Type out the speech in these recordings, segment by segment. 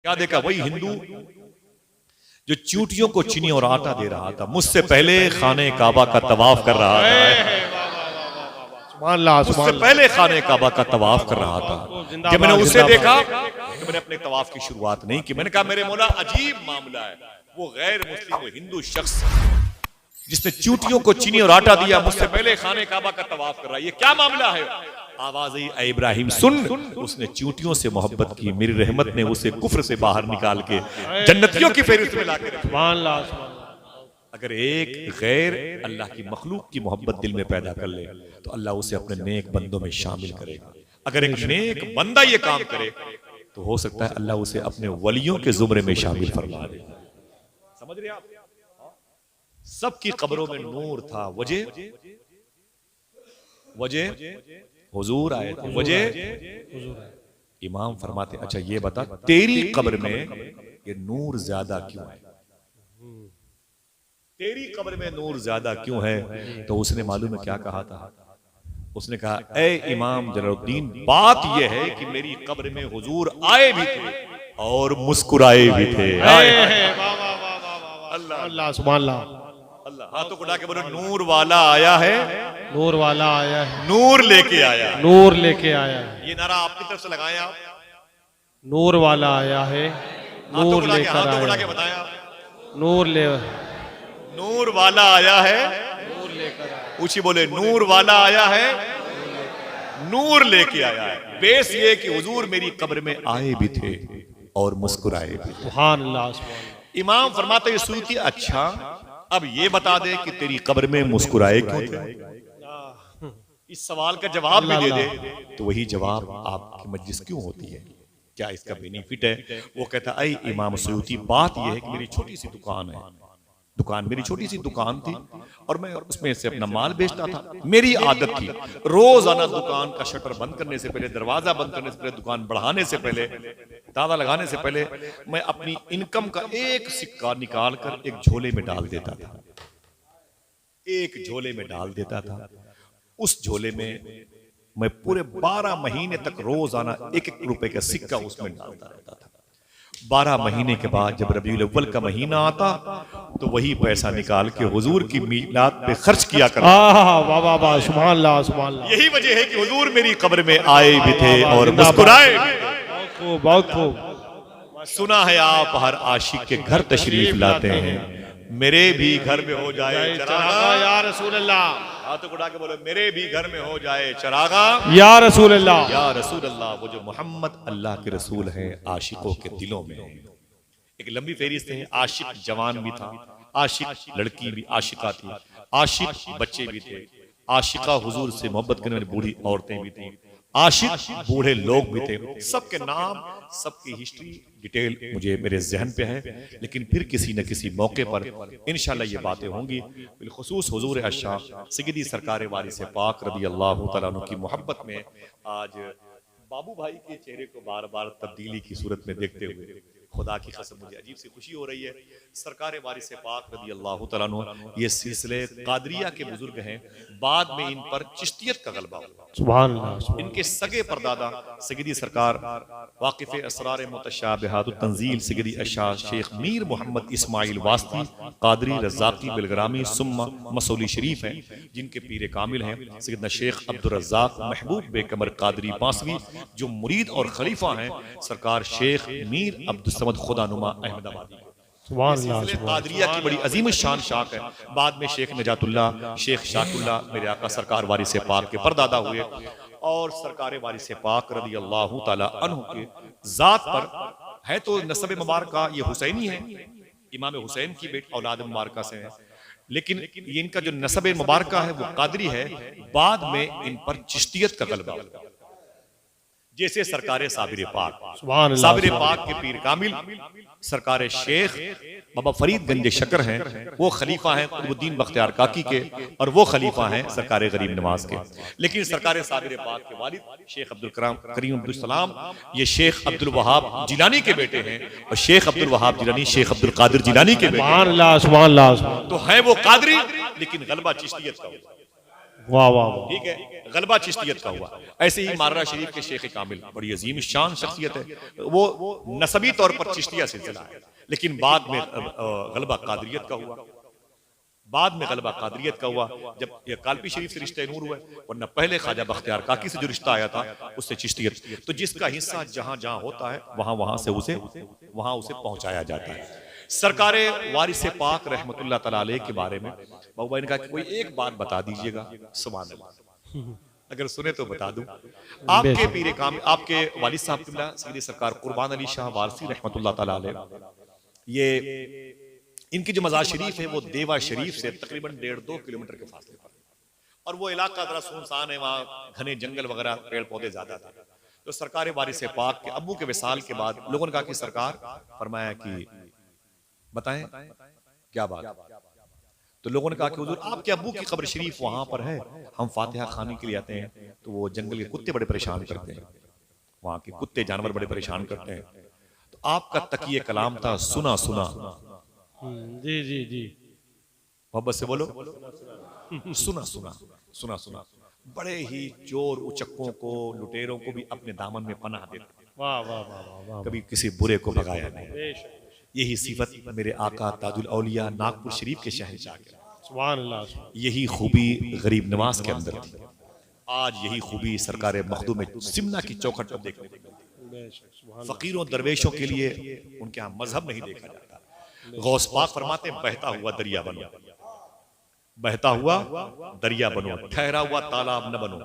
क्या देखा? वही हिंदू जो चींटियों को चीनी और आटा दे रहा था, मुझसे पहले खाने काबा का तवाफ कर रहा था, मुझसे पहले खाने काबा का तवाफ कर रहा था। जब मैंने उसे देखा तो मैंने अपने तवाफ की शुरुआत नहीं की। मैंने कहा मेरे मौला अजीब मामला है, वो गैर मुस्लिम वो हिंदू शख्स जिसने चींटियों को चीनी और आटा दिया मुझसे पहले खाने काबा का तवाफ कर रहा है, ये क्या मामला है? आवाज आई, ऐ इब्राहिम सुन, उसने चींटियों से मोहब्बत की, मेरी रहमत ने उसे कुफ्र से बाहर निकाल के जन्नतियों की फेहरिस्त में लाके रखा। अगर एक गैर अल्लाह की मखलूक की मोहब्बत दिल में पैदा कर ले तो अल्लाह उसे अपने नेक बंदों में शामिल करेगा। अगर एक नेक बंदा ये काम करे तो हो सकता है अल्लाह उसे अपने वलियों के जुमरे में शामिल फरमा दे। समझ रहे आप? सबकी कब्रों में नूर था। वजह हुजूर आए थे। वजह इमाम फरमाते अच्छा ये बता तेरी कब्र में ये नूर ज्यादा क्यों है? तेरी कब्र में नूर ज्यादा क्यों है? तो उसने मालूम है क्या कहा था? उसने कहा ए इमाम जलालुद्दीन, बात यह है कि मेरी कब्र में हुजूर आए भी थे और मुस्कुराए भी थे। अल्लाह सुभान अल्लाह। हाथों को उठा के बोलो नूर वाला आया है, नूर वाला आया है, नूर लेके आया है, नूर लेके आया है। ये नारा आपकी तरफ से लगाएं आप। नूर वाला आया है, नूर लेकर आया, बताया नूर ले, नूर वाला आया है, नूर लेकर आया। ऊंची बोले नूर वाला आया है, नूर लेके आया है। बेस ये कि हुजूर मेरी कब्र में आए भी थे और मुस्कुराए भी थे। सुभान अल्लाह। इमाम फरमाते ये सूती अच्छा अब ये बता दे कि तेरी कब्र में मुस्कुराए क्यों थे? इस सवाल का जवाब भी दे दे तो वही जवाब आपकी मजलिस क्यों होती है, क्या इसका बेनिफिट है? वो कहता ऐ इमाम सयूती, बात यह है कि मेरी छोटी सी दुकान है, मेरी छोटी सी दुकान थी और मैं उसमें से अपना माल बेचता था। मेरी आदत थी रोजाना दुकान का शटर बंद करने से पहले, दरवाजा बंद करने से पहले, दुकान बढ़ाने से पहले, ताला लगाने से पहले मैं अपनी इनकम का एक सिक्का निकाल कर एक झोले में डाल देता था, एक झोले में डाल देता था। उस झोले में मैं पूरे 12 महीने तक रोजाना एक रुपए का सिक्का उसमें डालता रहता था। 12 महीने के बाद जब रबीउल अव्वल का महीना आता तो वही पैसा निकाल के हुजूर की मीलाद पे खर्च किया करता। वाह वाह वाह, सुभान अल्लाह सुभान अल्लाह। यही वजह है कि हुजूर मेरी कब्र में आए भी थे और मुस्कुराए भी थे। बहुत खूब। सुना है आप हर आशिक के घर तशरीफ लाते हैं, मेरे भी घर में हो जाए चरागा या रसूल अल्लाह। हाथों को उठा के बोलो मेरे भी घर में हो जाए चरागा या रसूल अल्लाह, या रसूल अल्लाह। वो जो मोहम्मद अल्लाह के रसूल हैं आशिकों के दिलों में है। एक लंबी फेहरिस्त है। आशिक जवान भी था, आशिक लड़की भी आशिका थी, आशिक बच्चे भी थे, आशिका हुजूर से मोहब्बत करने वाली बूढ़ी औरतें भी थी, आशिक बूढ़े लोग भी थे। सबके नाम सबकी हिस्ट्री डिटेल मुझे मेरे जहन पे है, लेकिन फिर किसी न किसी मौके पर इंशाल्लाह ये बातें होंगी। बिलखुसूस हुजूर अशा सय्यदी सरकार वारिस पाक रज़ी अल्लाह तआला अन्हु की मोहब्बत में आज बाबू भाई के चेहरे को बार बार तब्दीली की सूरत में देखते हुए खुदा की कसम मुझे अजीब सी खुशी हो रही है। सरकार वारिस पाक रज़ी अल्लाह तआला अन्हु ये सिलसिले कादरिया के बुजुर्ग हैं, बाद में इन पर चिश्तियत का गलबा हुआ। सुभान अल्लाह। इनके सगे परदादा सय्यदी सरकार वाकिफ असरार मुतशाबिहात तंजील सय्यदी अशा शेख मीर मोहम्मद इस्माइल वास्ती कादरी रज़ाकी बिलग्रामी सुम्मा मसौली शरीफ हैं, जिनके पीर कामिल हैं सैयदना शेख अब्दुल रज़्ज़ाक महबूब बेकमर कादरी बांसवी, जो मुरीद और खलीफा हैं सरकार शेख मीर अब्दुल समद खुदानुमा अहमदाबादी। कादरिया की बड़ी अजीम शान शाख है। बाद में शेख नजातुल्लाह शेख शाकुल्लाह मेरे आका सरकार वारिस पाक के परदादा हुए और सरकार वारिस पाक रज़ी अल्लाह तआला अन्हु के जात पर है तो नस्ब मुबारका ये हुसैनी है, इमाम हुसैन की बेटी औलाद मुबारका से है, लेकिन ये इनका जो नस्ब मुबारका है वो कादरी है। बाद में इन पर चिश्तियत का गलबा, जैसे सरकार साबिर पाक, साबिर पाक के पीर कामिल सरकार शेख बाबा फरीद गंज शकर हैं, वो खलीफा हैं कुतुबुद्दीन बख्तियार काकी के, और वो खलीफा हैं सरकार गरीब नवाज के। लेकिन सरकार साबिर पाक के वालिद शेख अब्दुल करीम अब्दुल सलाम ये शेख अब्दुल वहाब जिलानी के बेटे हैं, और शेख अब्दुल वहाब जिलानी शेख अब्दुल कादिर जिलानी के बेटे हैं। तो है वो कादरी, लेकिन गलबा चिश्तियत का हुआ। वाह वाह वाह। ठीक है, गलबा चिश्तियत का हुआ। ऐसे ही माररा शरीफ के शेख कामिल बड़ी अजीम शान शख्सियत है, वो नसबी तौर पर चिश्तिया सिलसिला है, लेकिन बाद में गलबा कादरियत का हुआ। बाद में गलबा कादरियत का हुआ जब ये कालपी शरीफ से रिश्ते नूर हुए, वरना पहले ख्वाजा बख्तियार काकी से जो रिश्ता आया था उससे चिश्तियत। तो जिसका हिस्सा जहां जहां होता है वहां वहां से उसे पहुंचाया जाता है। सरकारे वारिस पाक रहमतुल्लाह तआला अलैह के बारे में बाबू भाई ने कहा कि कोई एक बात बता दीजिएगा। सुभान अल्लाह, अगर सुने तो बता दूं। आपके पीरे काम, आपके वालिद साहब किबला सैयद सरकार कुर्बान अली शाह वारसी रहमतुल्लाह तआला अलैह, ये इनकी जो मज़ार शरीफ है वो देवा शरीफ से तकरीबन 1.5-2 किलोमीटर के फासले पर, और वो इलाका जरा सुनसान है, वहाँ घने जंगल वगैरह पेड़ पौधे ज्यादा थे। तो सरकार वारिस पाक के अब्बू के विसाल के बाद लोगों ने कहा कि सरकार, फरमाया कि बताएं क्या बात। तो लोगों ने कहा कि हुजूर आपके अब्बू की कब्र शरीफ वहां पर है, हम फातिहा खाने के लिए आते हैं तो वो जंगल के कुत्ते बड़े परेशान करते हैं, वहां के कुत्ते जानवर बड़े परेशान करते हैं, तो आपका तकिए कलाम था सुना सुना। जी जी जी, मोहब्बत से बोलो, सुना सुना सुना सुना। बड़े ही चोर उचक्कों को, लुटेरों को भी अपने दामन में पनाह देते, वाह वाह वाह वाह, कभी किसी बुरे को भगाया नहीं। बेशक, यही सिफत मेरे आका ताजुल औलिया नागपुर शरीफ के शहंशाह के, सुभान अल्लाह, सुभान यही खूबी गरीब नवाज के अंदर थी। आज यही खूबी सरकार मखदूम सिमना की चौखट पर देखने को मिलती है। बेशक, सुभान फकीरों दरवेशों के लिए उनके यहाँ मजहब नहीं देखा जाता। गौस पाक फरमाते बहता हुआ दरिया बनो, बहता हुआ दरिया बनो, ठहरा हुआ तालाब न बनो।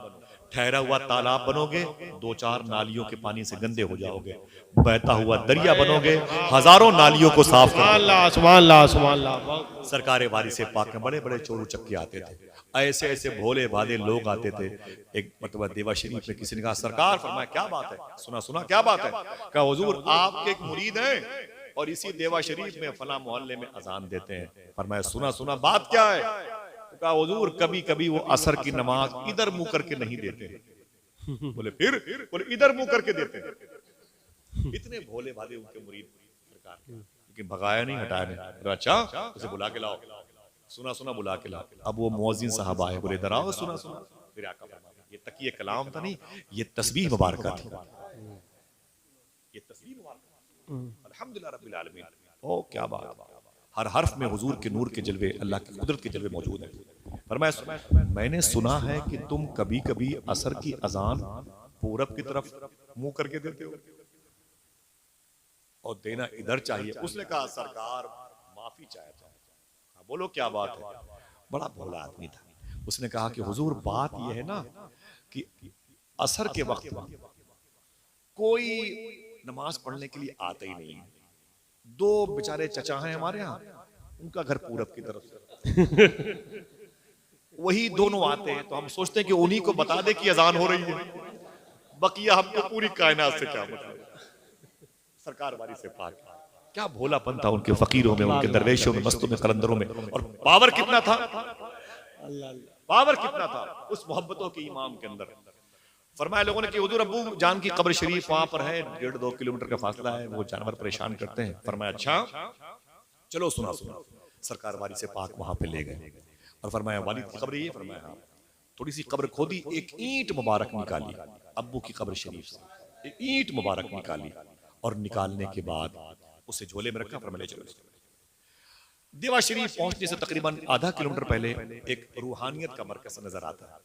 ठहरा हुआ तालाब बनोगे 2-4 नालियों के पानी से गंदे हो जाओगे, बहता हुआ दरिया बनोगे हजारों नालियों को साफ करोगे। सुभान अल्लाह, सुभान अल्लाह। सरकार वारिस पाक में बड़े बड़े चोरू चक्के आते थे, ऐसे ऐसे भोले भाले लोग आते थे। एक मरतबा देवा शरीफ में किसी ने कहा सरकार, फरमाया क्या बात है, सुना सुना क्या बात है। कहा हुजूर आपके एक मुरीद हैं और इसी देवा शरीफ में फला मोहल्ले में अजान देते हैं। फरमाया सुना सुना बात क्या है। कहा हुजूर कभी कभी वो असर की नमाज इधर मुंह करके नहीं देते। बोले फिर? बोले इधर मुंह करके देते हैं। इतने भोले भाले उनके मुरीद सरकार, लेकिन भगाया नहीं, हटाया नहीं। अच्छा उसे बुला के लाओ, सुना सुना बुला के लाओ। अब वो मुअज्जिन साहब आए, बोले इधर आओ, सुना सुना। फिर आका फरमाया ये तकिए कलाम था नहीं, ये तस्बीह मुबारक थी, ये तस्बीह मुबारक। अल्हम्दुलिल्लाह रब्बिल आलमीन। ओ क्या बात, हर हर्फ में हुजूर के नूर के जलवे, अल्लाह की कुदरत के जलवे मौजूद हैं। फरमाया मैंने सुना है कि तुम कभी कभी असर की अजान पूरब की तरफ मुंह करके देते हो और देना इधर चाहिए। उसने कहा सरकार माफी चाहता हूं। बोलो क्या बात है। बड़ा भोला आदमी था। उसने कहा कि हुजूर बात यह है ना कि असर के वक्त कोई नमाज पढ़ने के लिए आता ही नहीं। 2 बेचारे चचा हैं हमारे यहाँ, उनका घर पूरब की तरफ से वही दोनों आते हैं, तो हम सोचते हैं कि उन्हीं को बता दे कि अजान हो रही है, बकिया हमको पूरी कायनात से क्या मतलब। सरकार वाली से पाक, क्या भोलापन था उनके फकीरों में, उनके दरवेशों में, मस्तों में, कलंदरों में। और पावर कितना था, पावर कितना था उस मोहब्बतों के इमाम के अंदर। फरमाया लोगों ने कि हुजूर अब्बू जान की कब्र शरीफ वहां पर है, 1.5-2 किलोमीटर का फासला है, वो जानवर परेशान करते हैं। फरमाया अच्छा चलो सुना सुना। सरकार वाली से पाक वहां पे ले गए और फरमाया वालिद की कब्र ये। फरमाया हाँ। थोड़ी सी कब्र खोदी, एक ईंट मुबारक निकाली अब्बू की कब्र शरीफ से, एक ईंट मुबारक निकाली और निकालने के बाद उसे झोले में रखा। फरमाया चलो। देवा शरीफ पहुंचने से तकरीबन आधा किलोमीटर पहले एक रूहानियत का मरकज नजर आता है,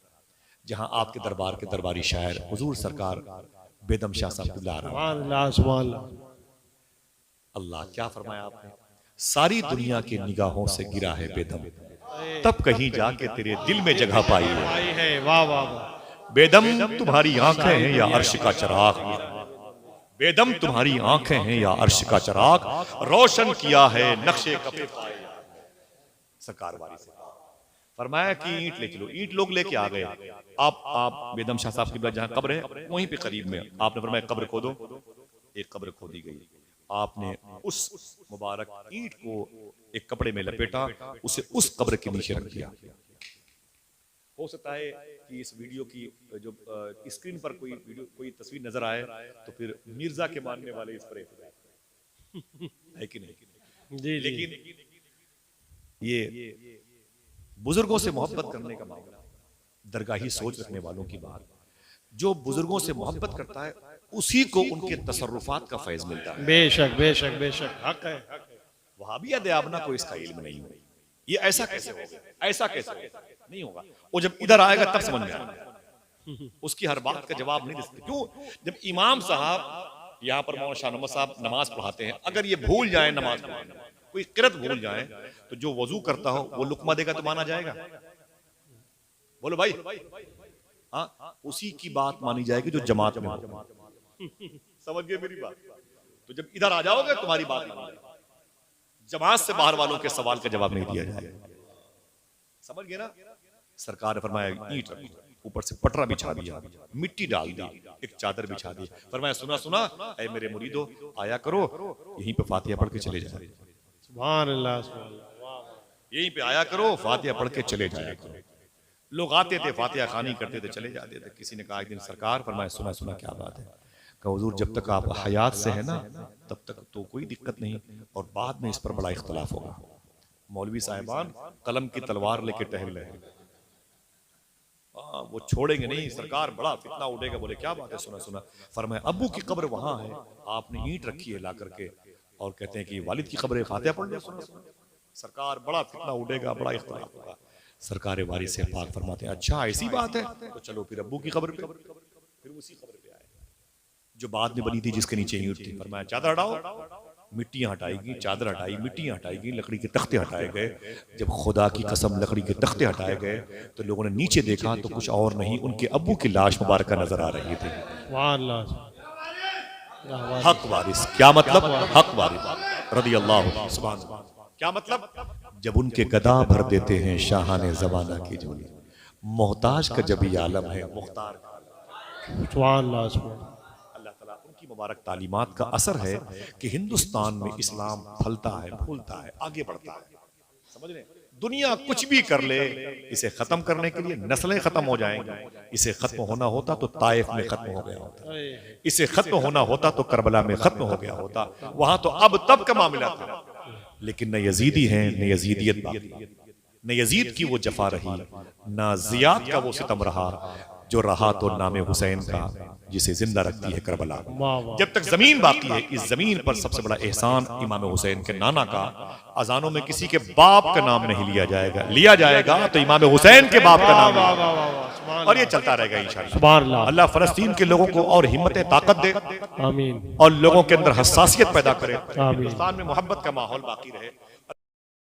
जहां आपके दरबार के दरबारी शायर हुजूर सरकार बेदम शाह साहब, अल्लाह क्या फरमाया आपने, सारी दुनिया की निगाहों से गिरा है बेदम, तब कहीं जाके तेरे दिल में जगह पाई है। वाह वाह वाह। बेदम तुम्हारी आंखें हैं या अर्श का चराग, बेदम तुम्हारी आंखें हैं या अर्श का चराग, रोशन किया है नक्शे कफे पाए। सरकार वाली से फरमाया कि ईंट ले चलो। ईंट लोग लेके आ गए। आप बेदम शाह साहब की जहां कब्र है वहीं पे करीब में आपने फरमाया कब्र खोदो। एक कब्र खोदी गई। आपने उस मुबारक ईंट को एक कपड़े में लपेटा, उसे उस कब्र के नीचे रख दिया। हो सकता है कि इस वीडियो की जो स्क्रीन पर कोई तस्वीर नजर आए तो फिर मिर्जा के मानने वाले इस पर है कि नहीं जी। लेकिन ये बुजुर्गों से मोहब्बत करने का मामला, दरगाही सोच रखने वालों की बात। जो बुजुर्गों से मोहब्बत करता है उसी को उनके तसर्रुफात का फैज मिलता है। बेशक बेशक बेशक हक है, हक है। वहाबिया देवना को इसका इल्म नहीं हो, ये ऐसा कैसे होगा, ऐसा कैसे होगा? नहीं होगा। वो जब इधर आएगा तब समझ में आएगा। उसकी हर बात का जवाब नहीं दे सकते। क्यों? जब इमाम साहब यहाँ पर मौलाना शाह नवाज साहब नमाज पढ़ाते हैं, अगर ये भूल जाए नमाज पढ़ाना, कोई किरत भूल जाए, तो जो वजू करता हो वो लुकमा देगा तो माना जाएगा? बोलो भाई। हाँ, उसी की बात मानी जाएगी जो जमात में हो। समझ गए मेरी बात? तो जब इधर आ जाओगे तुम्हारी बात नहीं मानेगी। जमात से बाहर वालों के सवाल का जवाब नहीं दिया जाएगा। समझ गए ना? सरकार ने फरमाया ईंट रखो, ऊपर से पटरा बिछा दिया, मिट्टी डाल दी, एक चादर बिछा दी, फरमाया सुना सुना ऐ मेरे मुरीदो, आया करो, यहीं पे फातिहा पढ़ के चले जाओ। सुभान अल्लाह, सुभान अल्लाह। यहीं पे आया करो, फातिहा पढ़ के चले जाया करो। लोग आते थे, फातिहा खानी करते थे, चले जाते थे। किसी ने कहा एक दिन सरकार, फरमाया सुना सुना क्या बात है? कहा हुजूर जब तक आप हयात से है ना तब तक तो कोई दिक्कत नहीं, और बाद में इस पर बड़ा इख्तलाफ होगा। मौलवी साहिबान कलम की तलवार लेके टहल रहे हैं, वो छोड़ेंगे नहीं, सरकार बड़ा फितना उठेगा। बोले क्या बात है? सुना सुना। फरमाया अब्बू की कब्र वहां है, आपने ईंट रखी है ला करके, और कहते हैं कि वालिद की कब्र फातिहा पढ़ लो। सुना सुना। सरकार बड़ा फितना उठेगा, बड़ा इख्तलाफ होगा। सरकार वारिस से पाक फरमाते हैं अच्छा ऐसी बात है, तो चलो फिर अब्बू की कब्र पे। फिर उसी कब्र पे आए जो बाद में बनी थी, जिसके नीचे ईंट थी। फरमाया चादर हटाओ, मिट्टियां हटाएगी, चादर हटाई, मिट्टियां हटाएगी, लकड़ी के तख्ते हटाए गए। जब खुदा की कसम लकड़ी के तख्ते हटाए गए तो लोगों ने नीचे देखा तो कुछ और नहीं, उनके अब्बू की लाश मुबारक नजर आ रही थी। हक वारिस, क्या मतलब? हक वारिस रदी अल्लाह सुभान अल्लाह। क्या मतलब? जब उनके गदा भर देते हैं शाहाने ज़माना की झोली, मोहताज का जब ये आलम है, मुख्तार का। अल्लाह ताला उनकी मुबारक तालीमात का असर है कि हिंदुस्तान में इस्लाम फलता है, फूलता है, आगे बढ़ता है। समझ रहे? दुनिया कुछ भी कर ले, इसे खत्म करने के लिए नस्लें खत्म हो जाएंगी। इसे खत्म होना होता तो ताइफ में खत्म हो गया होता, इसे खत्म होना होता तो करबला में खत्म हो गया होता। वहां तो अब तब का मामला था, लेकिन न यजीदी हैं न यजीदियत बाकी, न यजीद की वो जफा रही, न जियाद का वो सितम रहा, जो रहा तो नामे हुसैन का, जिसे जिंदा रखती है करबला। जब तक जमीन बाकी है, इस जमीन पर सबसे बड़ा एहसान इमाम हुसैन के नाना का। अजानों में किसी के बाप का नाम नहीं लिया जाएगा, लिया जाएगा तो इमाम हुसैन के बाप का नाम, और ये चलता रहेगा इंशाअल्लाह। अल्लाह फलस्तीन के लोगों को और हिम्मत ताकत दे, आमीन, और लोगों के अंदर हसासियत पैदा करे, हिंदुस्तान में मोहब्बत का माहौल बाकी रहे।